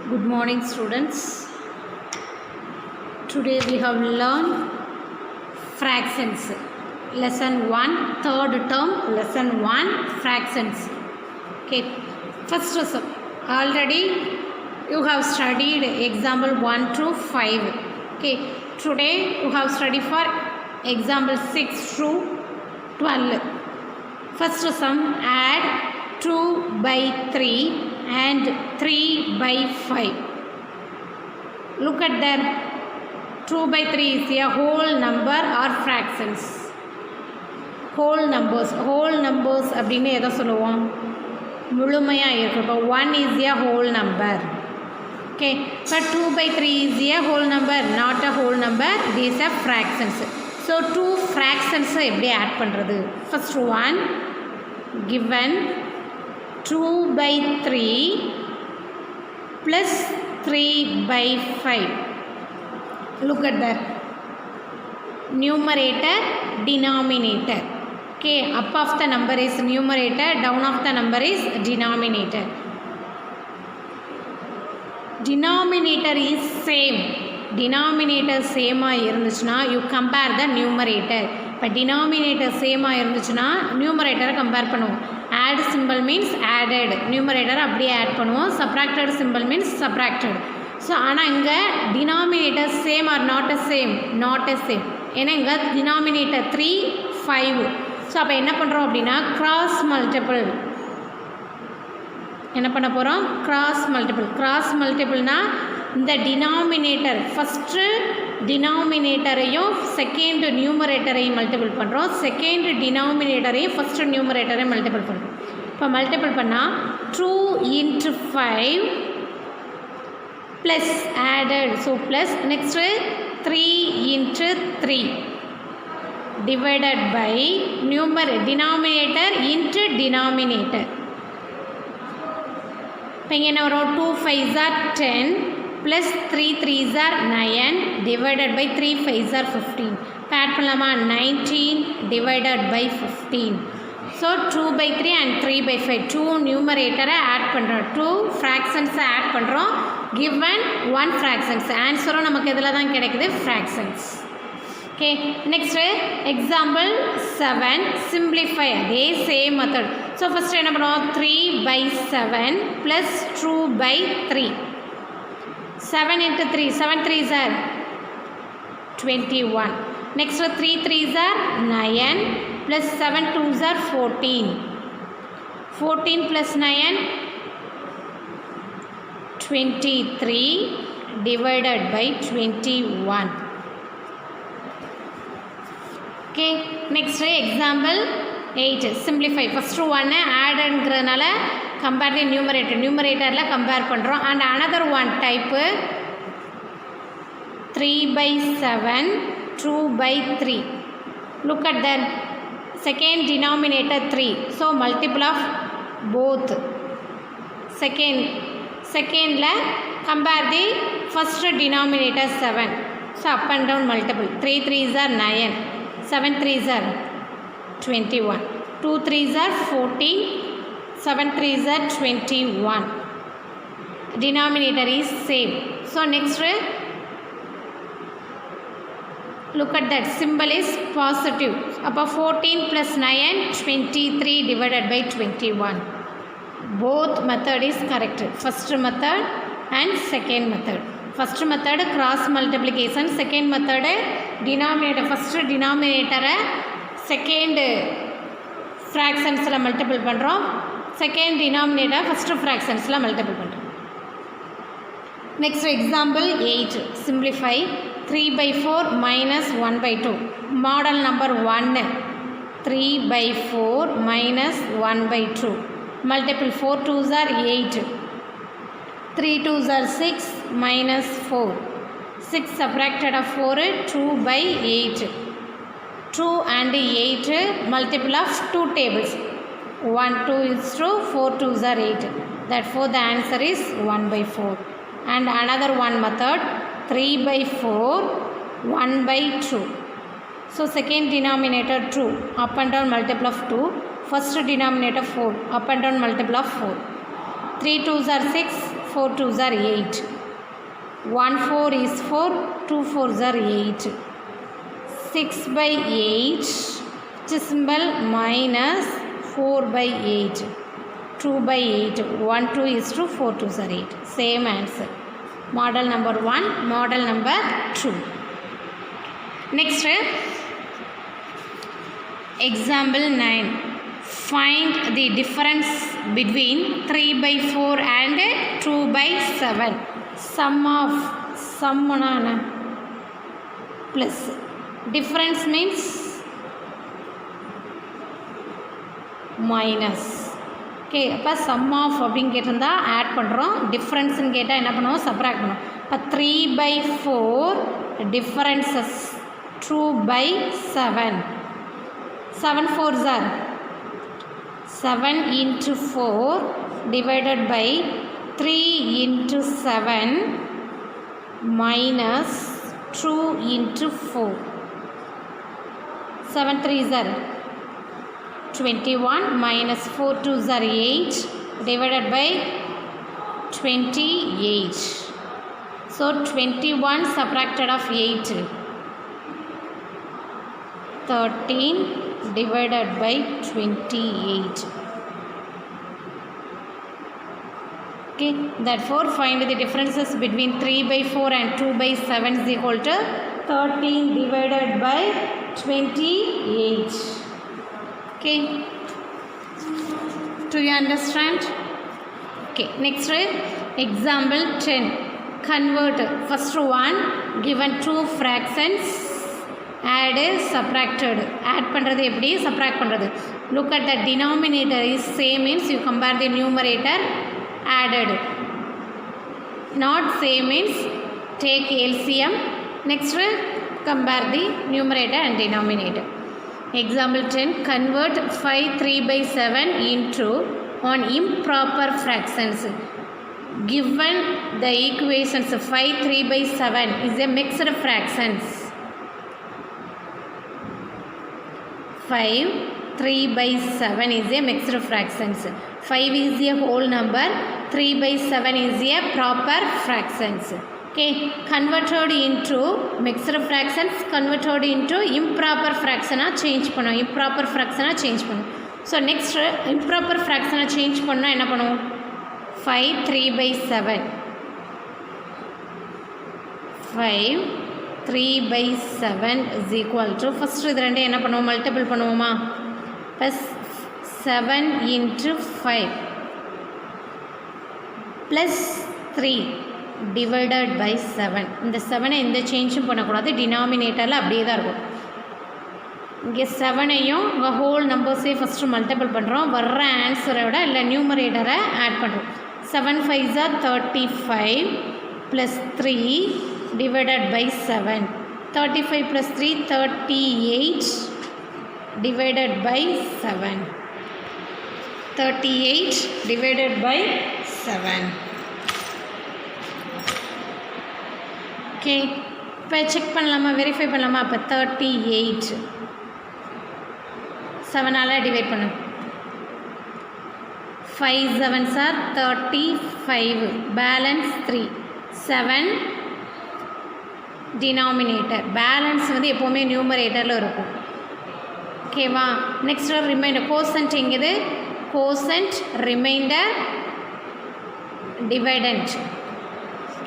Good morning, students. Today we have learned fractions. Lesson 1, third term, lesson 1, fractions. Okay, first lesson. Already you have studied example 1 to 5. Okay, today you have studied for example 6 to 12. First sum, add 2 by 3 and 3 by 5. Look at there. 2 by 3 is a whole number or fractions. Whole numbers அப்படின்னு எதை சொல்லுவோம், முழுமையாக இருக்கு. இப்போ 1 is a whole number. Okay, but 2 by 3 is a whole number, not a whole number. These are fractions. So 2 fractions எப்படி add பண்ணுறது? First one, given 2 by 3 plus 3 by 5. Look at that. Numerator, denominator. Okay, up of the number is numerator, down of the number is denominator. Denominator is same. Denominator same இருந்துச்சுன்னா you compare the numerator. இப்போ denominator same இருந்துச்சுன்னா numerator compare பண்ணுவோம். Add symbol means added. Numerator அப்படியே add பண்ணுவோம். Subtracted symbol means subtracted. So ஆனால் இங்கே denominator same or not a same? Not a same. ஏன்னா இங்கே denominator 3, 5. ஸோ அப்போ என்ன பண்ணுறோம் அப்படின்னா cross multiple. என்ன பண்ண போகிறோம்? cross multiple. cross multipleனா இந்த denominator ஃபஸ்ட்டு டினாமினேட்டரையும் செகண்ட் நியூமரேட்டரையும் மல்டிபிள் பண்ணுறோம். செகண்ட் டினாமினேட்டரையும் ஃபஸ்ட்டு நியூமரேட்டரையும் மல்டிபிள் பண்ணுறோம். இப்போ மல்டிபிள் பண்ணால் 2 into 5 plus added. So plus next 3 into 3 divided by denominator into denominator. இப்போ இங்கே என்ன வரும்? 2 5s are 10 plus 3 3s are 9 divided by 3 5s are 15. இப்போ ஆட் பண்ணலாமா? 19 divided by 15. So 2 by 3 and 3 by 5 2 நியூமரேட்டரை ஆட் பண்ணுறோம், 2 ஃப்ராக்ஷன்ஸை ஆட் பண்ணுறோம். given 1 fractions. ஆன்சரும் நமக்கு இதில் தான் கிடைக்குது, fractions. Okay, next example 7, simplify. அதே சேம் மெத்தட். ஸோ ஃபஸ்ட்டு என்ன பண்ணுவோம்? 3 by 7 plus 2 by 3. 7 into 3, 7 3s are 21. Next 3 3s are 9 plus 7 2s are 14. 14 plus 9, 23 divided by 21. Okay, next example 8, simplify. First one addங்கிறதுனால compare the numerator. numeratorல compare பண்ணுறோம். and another one type 3 by 7, 2 by 3. look at the second denominator 3, so multiple of both. secondல compare the first denominator 7, so up and down multiple. 3 3s are 9, 7 3s are 21, 2 3s are 14, 7 3s are 21. denominator is same. So next look at that, symbol is positive. அப்போ 14 plus 9, 23 divided by 21. both method is correct. first method and second method. first method cross multiplication, second method denominator first denominator second fractionsல multiple பண்ணுறோம். Second denominator first ஃப்ராக்ஷன்ஸில் multiple பண்ணுறோம். Next example 8, simplify. 3 by 4 minus 1 by 2. Model number 1, 3 by 4 minus 1 by 2. Multiple 4 2s are 8, 3 2s are 6 minus 4. 6 subtracted of 4, 2 by 8. 2 and 8 multiple of 2 tables. 1 2 is 2, 4 2s are 8. Therefore the answer is 1 by 4. And another one method 3 by 4, 1 by 2. So second denominator 2, up and down multiple of 2. First denominator 4, up and down multiple of 4. 3 2s are 6, 4 2s are 8. 1 4 is 4, 2 4s are 8. 6 by 8, which is symbol minus 4 by 8. 2 by 8, 1 2 is 2, 4 2s are 8. Same answer. Model number 1, model number 2. Next, example 9. Find the difference between 3 by 4 and 2 by 7. Sum of plus. Difference means minus. Okay அப்போ some of அப்படின்னு கேட்டிருந்தா add பண்ணுறோம், டிஃப்ரென்ஸ்ன்னு கேட்டால் என்ன பண்ணுவோம், subtract பண்ணுவோம். இப்போ 3 by 4 differences 2 by 7. 7 4s are 7 into 4 divided by 3 into 7 minus 2 into 4. 7 3s are 21 minus 4 2s are 8 divided by 28. So 21 subtracted of 8. 13 divided by 28. Okay, therefore find the differences between 3 by 4 and 2 by 7 is equal to 13 divided by 28. Okay, do you understand? Okay, next example 10. Convert first one, given two fractions, add subtracted. Add பண்றது எப்படி, subtract பண்றது. Look at the denominator is same means you compare the numerator, added. Not same means take LCM. Next compare the numerator and denominator. Example 10. Convert 5 3 by 7 into on improper fractions. Given the equations 5 3 by 7 is a mixed fractions. 5 3 by 7 is a mixed fractions. 5 is a whole number, 3 by 7 is a proper fractions. Okay, converted into mixed fractions, converted into improper fraction change பண்ணும், improper fraction change பண்ணும். So next improper fraction change பண்ணா என்ன பண்ணும், 5 3 by 7. 5 3 by 7 is equal to, first இது ரெண்டே என்ன பண்ணுவோம், multiple பண்ணுவோமா, plus 7 into 5 plus 3 divided by 7. இந்த 7 எந்த சேஞ்சும் பண்ணக்கூடாது, டினாமினேட்டரில் அப்படியே தான் இருக்கும். இங்கே 7ஐயும் ஹோல் நம்பர்ஸே ஃபஸ்ட்டு மல்டிபிள் பண்ணுறோம், வர்ற ஆன்சரோட இல்லை நியூமரேட்டரை ஆட் பண்ணுறோம். 7 5s are 35 plus 3 divided by 7. 35 plus 3 38 divided by 7. 38 divided by 7. Okay, இப்போ செக் பண்ணலாமா, வெரிஃபை பண்ணலாமா. அப்போ 38 7ஆல் டிவைட் பண்ணு. 5 7s are 35, balance 3. 7 denominator, balance வந்து எப்போவுமே நியூமரேட்டரில் இருக்கும். ஓகேவா, நெக்ஸ்ட் ரிமைண்டர் கோசன்ட் எங்குது, quotient remainder dividend.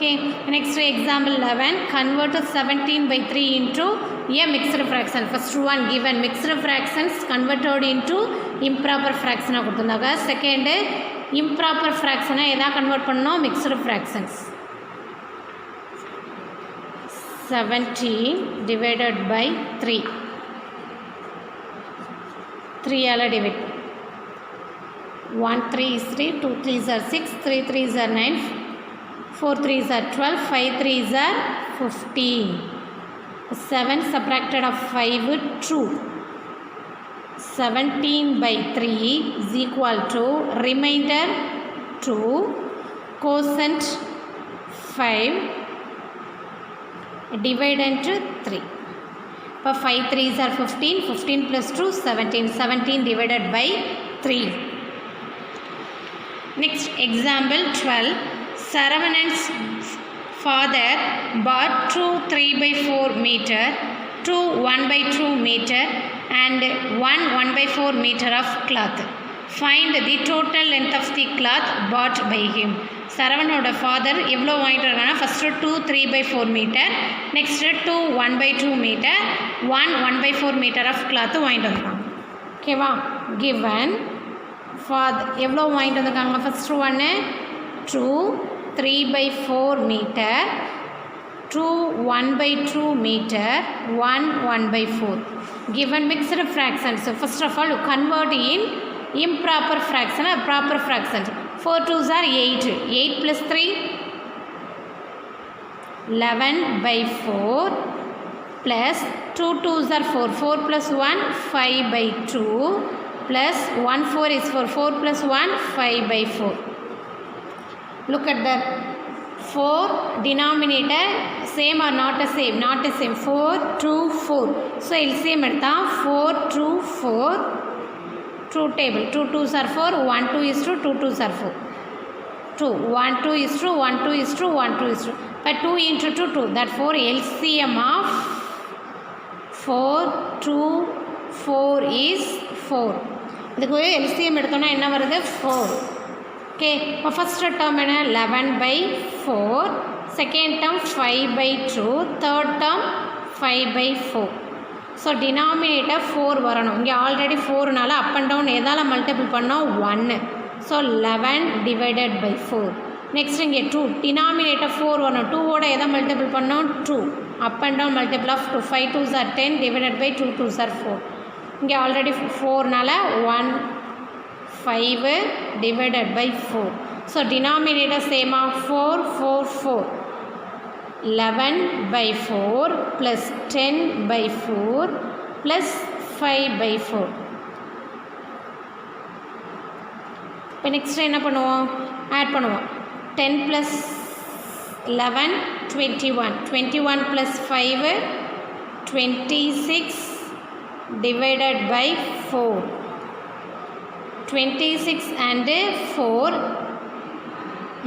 Okay, next example 11. Convert 17 by 3 into a mixed fraction. First one given mixed fractions converted into improper fraction கொடுத்துருந்தாங்க. செகண்ட் improper fraction எதா convert பண்ணோம், mixed fractions. 17 divided by 3. 3ஆல் divide. 1 3 is 3, 2 3s are 6, 3 3s are 9, 4 3s are 12, 5 3s are 15. 7 subtracted of 5 2. 17 by 3 is equal to remainder 2, quotient 5, dividend 3. 5 3s are 15, 15 plus 2 17, 17 divided by 3. Next example 12. Saravanan father bought 2 3/4 meter, 2 1/2 meter and 1 1/4 meter of cloth. Find the total length of the cloth bought by him. சரவணோட father எவ்வளோ வாங்கிட்டு வராங்கன்னா first 2 3/4 metre, next 2 1/2 metre, 1 1/4 metre of cloth வாங்கிட்டு வந்துருக்காங்க. ஓகேவா? Given father எவ்வளோ வாங்கிட்டு வந்திருக்காங்க? ஃபஸ்ட்டு ஒன்று 2 3/4 metre, 2 1/2 meter, 1 1/4. Given mixed fractions. So first of all, you convert in improper fraction or proper fractions. 4 2s are 8. 8 plus 3, 11/4 plus 2 2s are 4. 4 plus 1, 5/2 plus 1 4 is 4. 4 plus 1, 5/4. Look at that. 4 denominator same or not the same? Not the same. 4 2 4. So LCM எடுத்தா 4 2 4. True table. 2 2s are 4. 1 2 is true. 2 2s are 4. 2 1 2 is true. 1 2 is true. 1 2 is true. But 2 into 2 2. Therefore LCM of 4 2 4 is 4. இதுக்கு LCM எடுத்தோம்னா என்ன வருது? 4. Okay, first term என்ன? 11/4, second term 5/2, third term 5/4. So denominator 4 வரணும். இங்கே already 4னால up and down எதால் multiple பண்ணோம்? 1. So 11 divided by 4. நெக்ஸ்ட் இங்கே 2 டினாமினேட்டர் 4 வரணும். 2ஓட எதை மல்டிபிள் பண்ணோம்? 2. Up and down multiple of 2. 5 2s are 10 divided by 2 2s are 4. இங்கே already 4னால 1 5 divided by 4. So denominator same of 4 4 4. 11/4 plus 10/4 plus 5/4. இப்போ next என்ன பண்ணுவோம்? ஆட் பண்ணுவோம். 10 plus 11 21. 21 plus 5 26 divided by 4. 26 and 4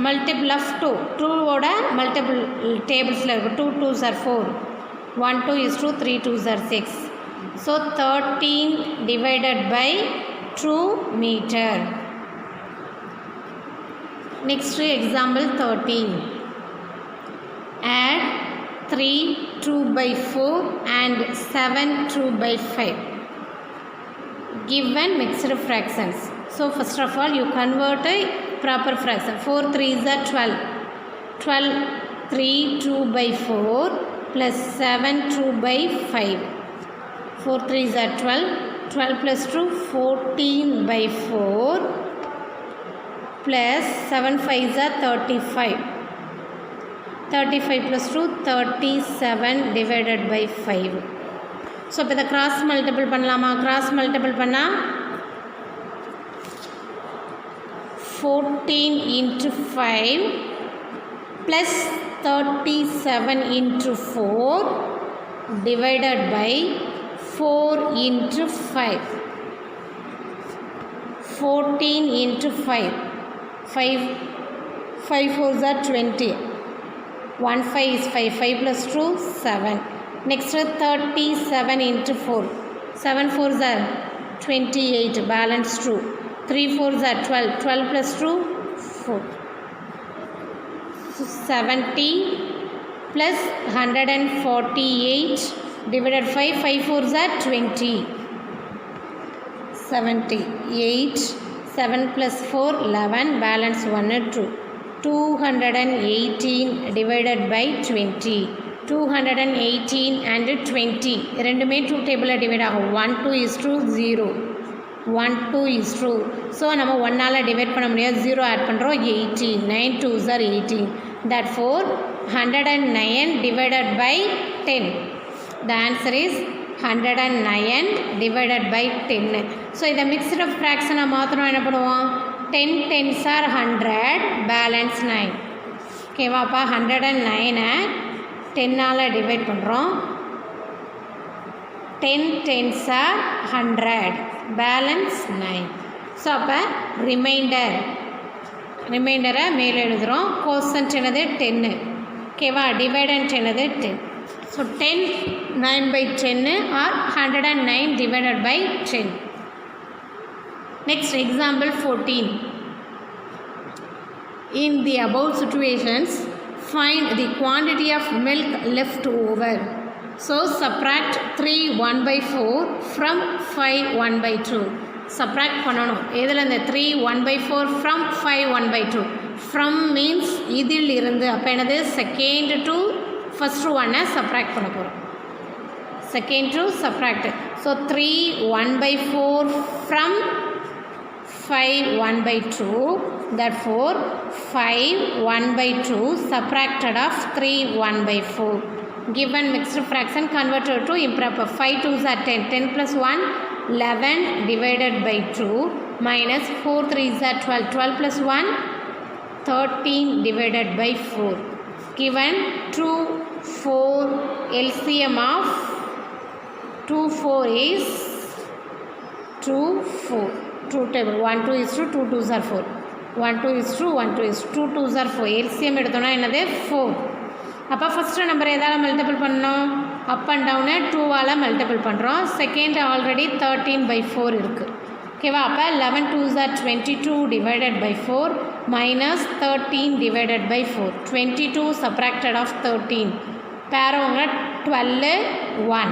multiple of 2. 2ஓட multiple tablesல இருக்கும். 2 2s are 4. 1 2 is 2. 3 2s are 6. So 13 divided by 2 meter. Next example 13. Add 3 2/4 and 7 2/5. Given mixed fractions. So first of all you convert a proper fraction. 4 3s are 12. 12 3 2/4 plus 7 2/5. 4 3s are 12. 12 plus 2 14/4 plus 7 5s are 35. 35 plus 2 37 divided by 5. So இப்போ இதை cross multiple பண்ணலாமா? Cross multiple பண்ணால் 14 into 5 plus 37 into 4 divided by 4 into 5. 14 into 5. 5 4s are 20. 1 5 is 5. 5 plus 2 7. Next 37 into 4. 7 4s are 28. Balance 2. 3 4s are 12. 12 plus 2 4. So 70 plus 148 divided 5. 5 4s are 20. 78. 7 plus 4 11. Balance 1 and 2. 218 divided by 20. 218 and 20 ரெண்டுமே 2 டேபிளில் divide ஆகும். 1 2 is true 0. 1 2 is true. So நம்ம 1ஆல் divide பண்ண முடியாது. 0 add பண்ணுறோம். 18. 9 2s are 18. Therefore 109 divided by 10. The answer is 109 divided by 10. So இதை mixed ஃப்ராக்ஷனை மாத்திரம் என்ன பண்ணுவோம்? 10 10s are 100. பேலன்ஸ் 9. ஓகேவாப்பா? 109 10ஆல் டிவைட் பண்ணுறோம். 10 10s are 100. பேலன்ஸ் 9. ஸோ அப்போ ரிமைண்டர் ரிமைண்டரை மேலே எழுதுகிறோம். கோசன்ட் என்னது 10. ஓகேவா? டிவைடன்ட் என்னது 10. So 10 9/10 are 109 divided by 10. Next example 14. In the above situations, find the quantity of milk left over. So subtract 3 1/4 from 5 1/2. Subtract பண்ணணும். எதில் இந்த 3 1/4 from 5 1/2. From means இதில் இருந்து. அப்போ என்னது செகண்ட் டு ஃபஸ்ட் ஒன்னை சப்ராக்ட் பண்ண போகிறோம். Second to subtract. So 3 1/4 from 5 1/2. Therefore 5 1/2 subtracted of 3 1/4. Given mixed fraction converted to improper. 5 2s are 10. 10 plus 1 11 divided by 2 minus 4 3s are 12. 12 plus 1 13 divided by 4. Given 2 4 LCM of 2 4 is 2 4. 2 table 1 2 is to 2 2s are 4. 1 2 is to 1 2 is 2 2s are 4. LCM எடுத்தோம்னா என்னது 4. அப்போ first number எதால் multiple பண்ணோம்? Up and டவுனை 2ஆல் multiple பண்ணுறோம். Second already 13/4 இருக்குது. ஓகேவா? அப்போ 11 2s are 22 divided by 4 minus 13 divided by 4. 22 subtracted of 13. பேரவங்க 12 1.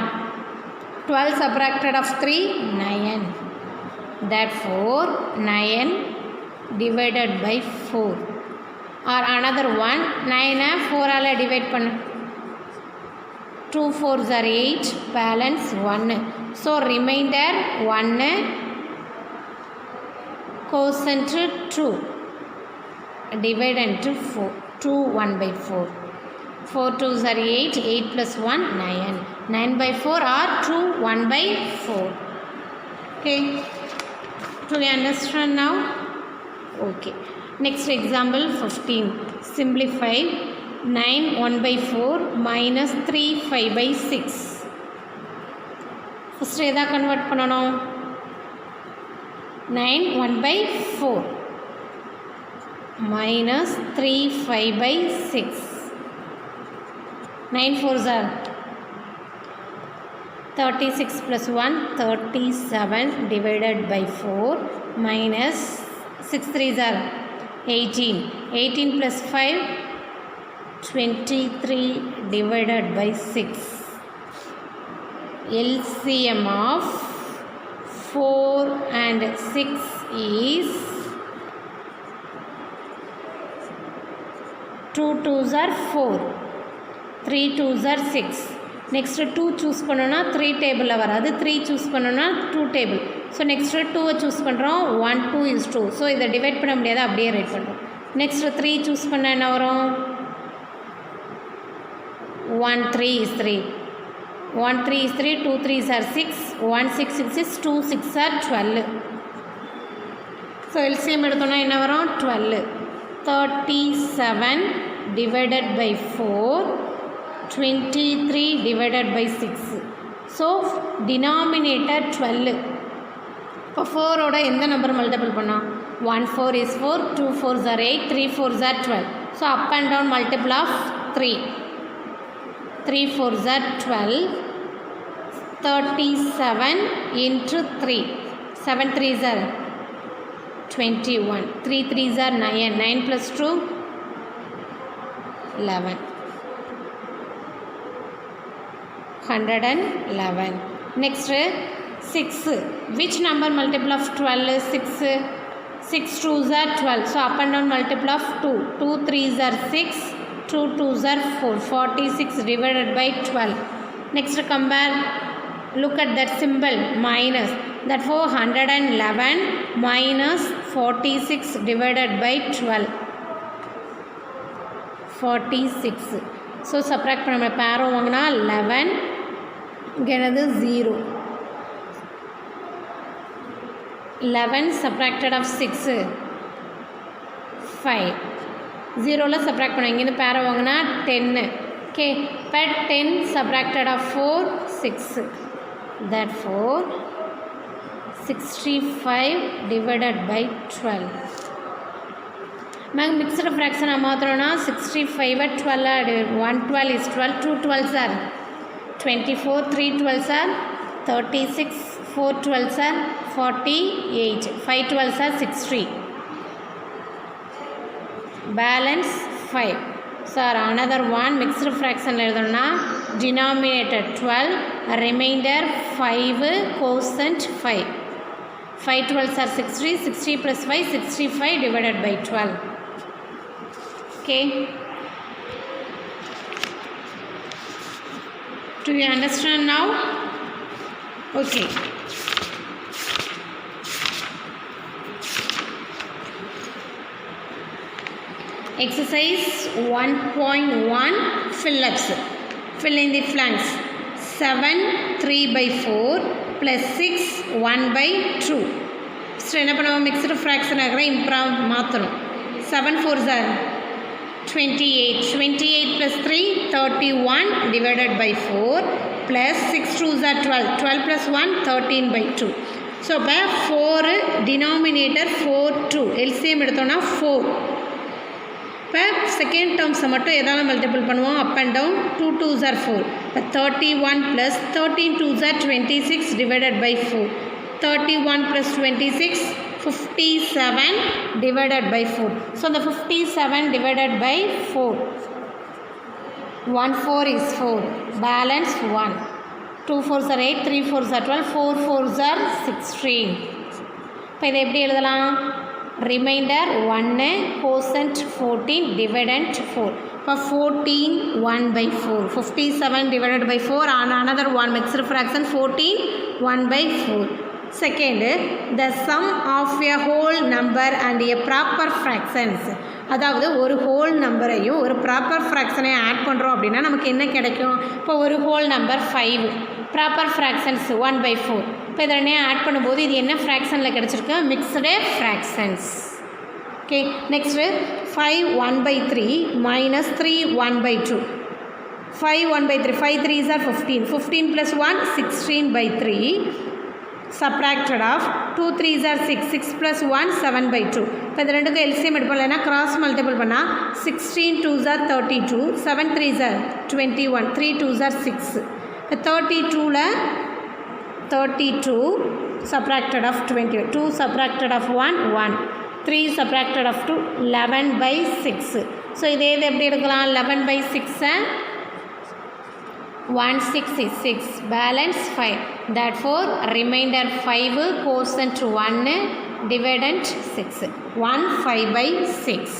12 subtracted of 3 9. Therefore 9 divided by 4. Or another one 9 4ஆல் divide பண்ணு. 2 4s are 8. Balance 1. So remainder 1. Quotient 2. Dividend to 4. 2 1/4. 4 2s are 8. 8 plus 1 9. 9/4 or 2 1/4. Okay. Do you understand now? Okay. Next example 15. Simplify 9 1/4 minus 3 5/6. First எதா convert பண்ணணும்? 9 1/4 minus 3 5/6. 9 4s are 36 plus 1 37 divided by 4 minus 6 3s are 18. 18 plus 5 23 divided by 6. LCM of 4 and 6 is 2 2s are 4. 3 2s are 6. Next 2 choose பண்ணோன்னா 3 டேபிளில் வராது. 3 choose பண்ணோன்னா 2 table. So next 2வை choose பண்ணுறோம். 1 2 is 2. So இதை divide பண்ண முடியாது, அப்படியே ரைட் பண்ணுறோம். நெக்ஸ்ட்டு 3 சூஸ் பண்ண என்ன வரும்? 1 3 is 3. 1 3 is 3. 2 3s are 6. 1 6 6 is 2 6 are 12. So LCM எடுத்தோன்னா என்ன வரும்? 12. 37 divided by 4. 23 divided by 6. So denominator 12. இப்போ 4ஓட எந்த நம்பர் மல்டிபிள் பண்ணோம்? 1 4 is 4. 2 4s are 8. 3 4s are 12. So up and down multiple of 3. 3 4s are 12. 37 into 3. 7 3s are 21. 3 3s are 9. 9 plus 2 11. 111. Next 6. Which number multiple of 12 is 6? 6 2s are 12. So up and down multiple of 2. 2 3s are 6. 2 2s are 4. 46 divided by 12. Next compare. Look at that symbol minus. Therefore 111 minus 46 divided by 12. 46. So subtract பண்ண பேரோ வாங்கினா 11. இங்கே என்னது 0. 11 subtracted of 6 5. 0ல் subtract பண்ண இங்கேருந்து பேரோ வாங்கினா 10. Okay, இப்போ 10 subtracted of 4 6. Therefore 65 divided by 12. Ma'am mixed fraction மாத்திரம்னா 65 12 112 is 12 2 12s are 24 3 12s are 36 4 12s are 48 5 12s are 60 balance 5. So another one mixed fraction எழுதணும்னா denominator 12 remainder 5 quotient 5 5 12s are 60 60 plus 5 65 divided by 12. Okay, do you understand now? Okay, exercise 1.1 fill-ups. Fill in the blanks. 7 3 by 4 plus 6 1 by 2. So என்ன பண்ணுவோம் mixed fraction ஆகிற இம்ப்ராவ் மாற்றணும். 7 4s are 28 28 plus 3 31 divided by 4 plus 6 2s are 12 12 plus 1 13 by 2. So இப்போ 4 denominator 4 2 LCM எடுத்தோம்னா 4. இப்போ second டேர்ம்ஸை மட்டும் எதாவது multiple பண்ணுவோம் அப் அண்ட் டவுன் 2 2s are 4. இப்போ 31 plus 13 2s are 26 divided by 4. 31 plus 26 57 divided by 4. So the 57 divided by 4. 1 4 is 4. Balance 1. 2 4s are 8 3 4s are 12 4 4s are 16. இப்போ இதை எப்படி எழுதலாம்? Remainder 1 quotient 14 dividend 4. இப்போ 14 1 by 4 57 divided by 4 and another one mixed fraction 14 1 by 4. Second, the sum of a whole number and a proper fractions. அதாவது ஒரு whole நம்பரையும் ஒரு proper ஃப்ராக்ஷனையும் add பண்ணுறோம் அப்படின்னா நமக்கு என்ன கிடைக்கும்? இப்போ ஒரு whole number 5 proper fractions 1 by 4. இப்போ இதை ரெண்டையும் ஆட் பண்ணும்போது இது என்ன ஃப்ராக்ஷனில் கிடச்சிருக்கு? Mixed fractions. Okay, next 5 1 by 3 minus 3 1 by 2. 5 1 by 3 5 3s are 15 15 plus 1 16 by 3 subtracted of 2 3s are 6 6 plus 1 7 by 2. இப்போ இது ரெண்டுக்கும் எல்சிஎம் எடுப்போம், இல்லைனா கிராஸ் மல்டிபிள் பண்ணால் 16 2s are 32 7 3s are 21 3 2s are 6. இப்போ 32ல் 32 subtracted of 20 2 subtracted of 1 1 3 subtracted of 2 11 by 6. So இதே இது எப்படி எடுக்கலாம்? 11 by 6 1 6 is 6 balance 5. Therefore remainder 5 quotient 1 dividend 6 1 5 by 6.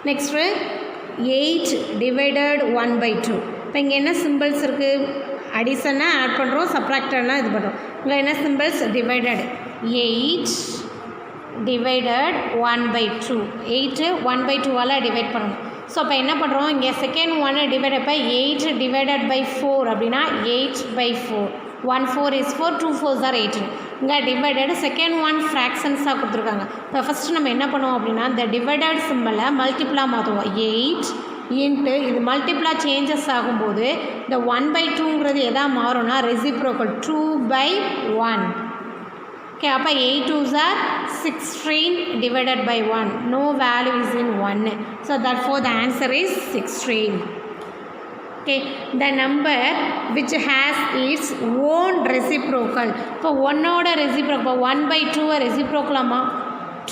Next 8 divided 1 by 2. இப்போ இங்கே என்ன சிம்பிள்ஸ் இருக்குது? அடிஷனாக ஆட் பண்ணுறோம், சப்ராக்டர்னா இது பண்ணுறோம். இங்கே என்ன symbols? Divided 8 divided 1 by 2 8 1 by 2ஆல் டிவைட் பண்ணணும். ஸோ அப்போ என்ன பண்ணுறோம்? இங்கே செகண்ட் 1 டிவைட் அப்போ 8 divided by 4 அப்படின்னா 8 by 4 1 4 is 4 2 4s are 8. இங்கே டிவைடட் செகண்ட் 1 ஃப்ராக்ஷன்ஸாக கொடுத்துருக்காங்க. இப்போ ஃபஸ்ட்டு நம்ம என்ன பண்ணுவோம் அப்படின்னா இந்த டிவைடட் சிம்பிளை மல்டிப்ளாக மாற்றுவோம். 8 இன்ட்டு இது மல்டிப்ளாக சேஞ்சஸ் ஆகும்போது இந்த 1 by 2ங்கிறது எதா மாறும்னா ரெசிப்ரோக்கல் 2 by 1. Okay, அப்போ 8 2s are 16 divided by 1. No value is in 1. So therefore the answer is 16. Okay, the number which has its own reciprocal. இப்போ 1ஓட reciprocal 1 by 2 reciprocalமா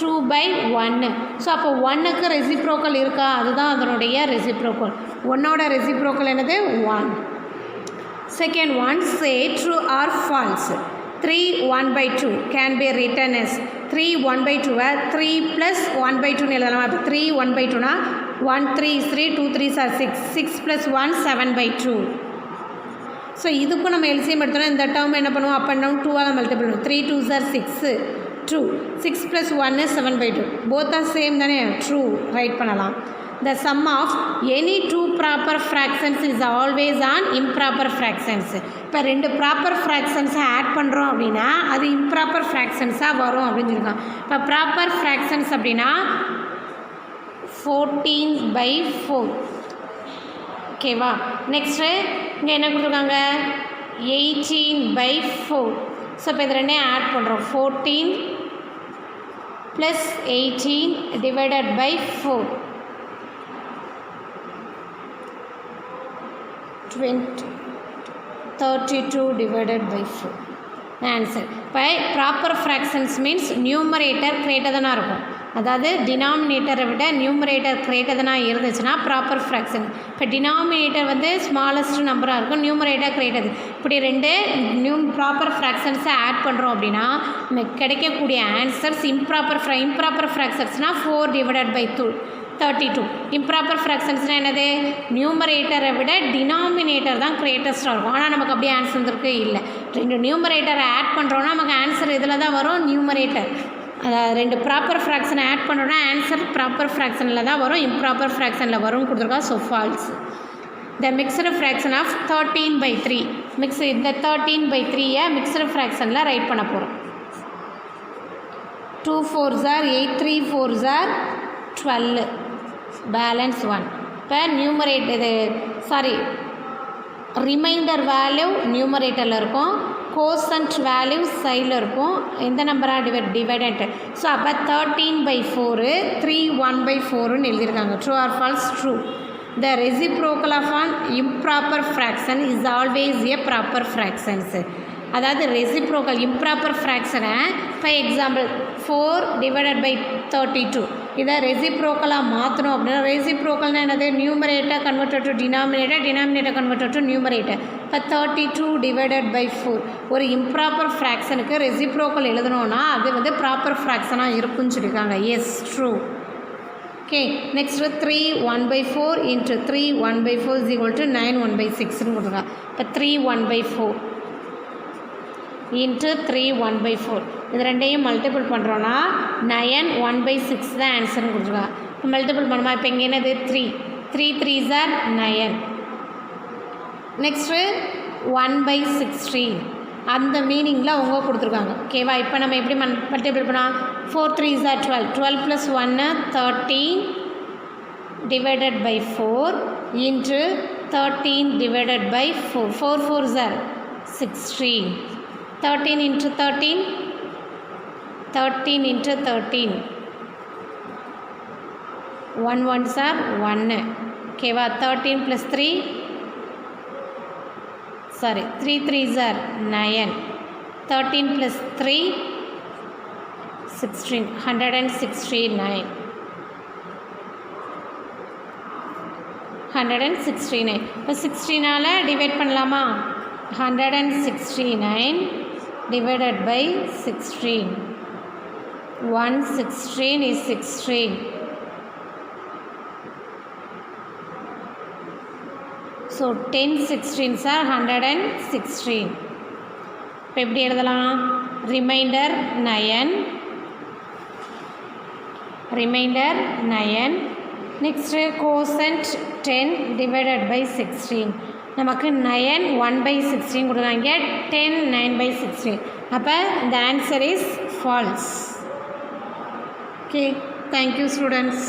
2 by 1. ஸோ அப்போ 1க்கு reciprocal இருக்கா? அதுதான் அதனுடைய reciprocal. 1ஓட reciprocal என்னது? 1. Second one, say true or false. 3 1 by 2 can be written as 3 1 by 2 3 plus 1 by 2 எழுதலாம். அப்போ 3 1 by 2னா 1 3 is 3 2 3s are 6 6 plus 1 7 by 2. So இதுக்கும் நம்ம எல்சிஎம் எடுத்தோம்னா இந்த டேர்ம் என்ன பண்ணுவோம்? அப் அண்ட் டவுன் 2ஆல் மல்டிபிள் பண்ணுவோம். 3 2s are 6 2 6 plus 1 is 7 by 2. Both are same தானே? ட்ரூ ரைட் பண்ணலாம். The sum of any two proper fractions is always on improper fractions. இப்போ ரெண்டு ப்ராப்பர் ஃப்ராக்ஷன்ஸை ஆட் பண்ணுறோம் அப்படின்னா அது இம்ப்ராப்பர் ஃப்ராக்ஷன்ஸாக வரும் அப்படின்னு சொல்லியிருக்காங்க. இப்போ ப்ராப்பர் ஃப்ராக்ஷன்ஸ் அப்படின்னா 14 by 4. ஓகேவா? நெக்ஸ்ட்டு இங்கே என்ன கொடுத்துருக்காங்க? 18 by 4. ஸோ இப்போ இது ரெண்டையும் ஆட் பண்ணுறோம். 14 plus 18 divided by 4. 32 divided by 4. Answer. இப்போ proper fractions means numerator greater தானாக இருக்கும். அதாவது டினாமினேட்டரை விட நியூமரேட்டர் கிரேட்டர் தானாக இருந்துச்சுன்னா ப்ராப்பர் ஃப்ராக்ஷன். இப்போ டினாமினேட்டர் வந்து ஸ்மாலஸ்ட் நம்பராக இருக்கும், நியூமரேட்டர் கிரேட்டர். இப்படி ரெண்டு ப்ராப்பர் ஃப்ராக்ஷன்ஸை ஆட் பண்ணுறோம் அப்படின்னா கிடைக்கக்கூடிய ஆன்சர்ஸ் இம்ப்ராப்பர் ஃப்ராக்ஷன்ஸ்னால் 4 divided by 32. இம்ப்ராப்பர் ஃப்ராக்ஷன்ஸ்னால் என்னது? நியூமரேட்டரை விட டினாமினேட்டர் தான் கிரேட்டஸ்ட்டாக இருக்கும். ஆனால் நமக்கு அப்படியே ஆன்சர் வந்துருக்கு இல்லை. ரெண்டு நியூமரேட்டரை ஆட் பண்ணுறோன்னா நமக்கு ஆன்சர் இதில் தான் வரும், நியூமரேட்டர். அதாவது ரெண்டு ப்ராப்பர் ஃப்ராக்ஷனை ஆட் பண்ணுறோன்னா ஆன்சர் ப்ராப்பர் ஃப்ராக்ஷனில் தான் வரும், இம்ப்ராப்பர் ஃப்ராக்ஷனில் வரும் கொடுத்துருக்கா. So false. The mixed fraction of 13/3. இந்த 13/3 மிக்சடு ஃப்ராக்ஷனில் ரைட் பண்ண போகிறோம். 2 4s are 8, 3 4s are 12, balance 1. இப்போ ரிமைண்டர் வேல்யூ நியூமரேட்டரில் இருக்கும், கோசன்ட் வேல்யூ சைடில் இருக்கும். எந்த நம்பராக டிவைடட்? ஸோ அப்போ 13/4 3 1/4ன்னு எழுதியிருக்காங்க. True or false? True. The reciprocal of an improper fraction is always a proper fractions. அதாவது ரெசிப்ரோக்கல் இம்ப்ராப்பர் ஃப்ராக்ஷனை ஃபார் எக்ஸாம்பிள் 4 divided by 32 இதை ரெசிப்ரோக்கலாக மாற்றணும் அப்படின்னா, ரெசிப்ரோக்கல்னால் என்னது? Numerator converted to denominator converted to numerator. இப்போ 32 divided by 4 ஒரு இம்ப்ராப்பர் ஃப்ராக்ஷனுக்கு ரெசிப்ரோக்கல் எழுதணும்னா அது வந்து ப்ராப்பர் ஃப்ராக்ஷனாக இருக்குன்னு சொல்லியிருக்காங்க. Yes, true. Okay, next 3 1/4 into 3 1/4 is equal to 9 1/6ன்னு கொடுத்துருக்காங்க. இப்போ 3 1/4 into 3 1/4 இது ரெண்டையும் மல்டிபிள் பண்ணுறோன்னா 9 1/6 தான் ஆன்சர்னு கொடுத்துருக்காங்க. மல்டிபிள் பண்ணுமா? இப்போ இங்கே என்னது? 3 3s are 9. நெக்ஸ்ட்டு 1/16 அந்த மீனிங்கில் அவங்க கொடுத்துருக்காங்க. ஓகேவா? இப்போ நம்ம எப்படி மல்டிபிள் பண்ணால் 4 3s are 12, 12 plus 1 13 divided by 4 into 13 divided by 4. 4 4s are 16. 13 into 13 13 into 13 1 1s are 1. ஓகேவா? 13 plus 3 3 3s are 9. 13 plus 3 16 169. 169. இப்போ 16ஆல் டிவைட் பண்ணலாமா? 169 divided by 16. 116 is 16. So 10 16s are 116. இப்போ எப்படி எழுதலாம்? Remainder 9. Next quotient 10 divided by 16. நமக்கு 9 1/16 கொடுக்குறாங்க, 10 9/16. அப்போ the answer is false. Okay, thank you students.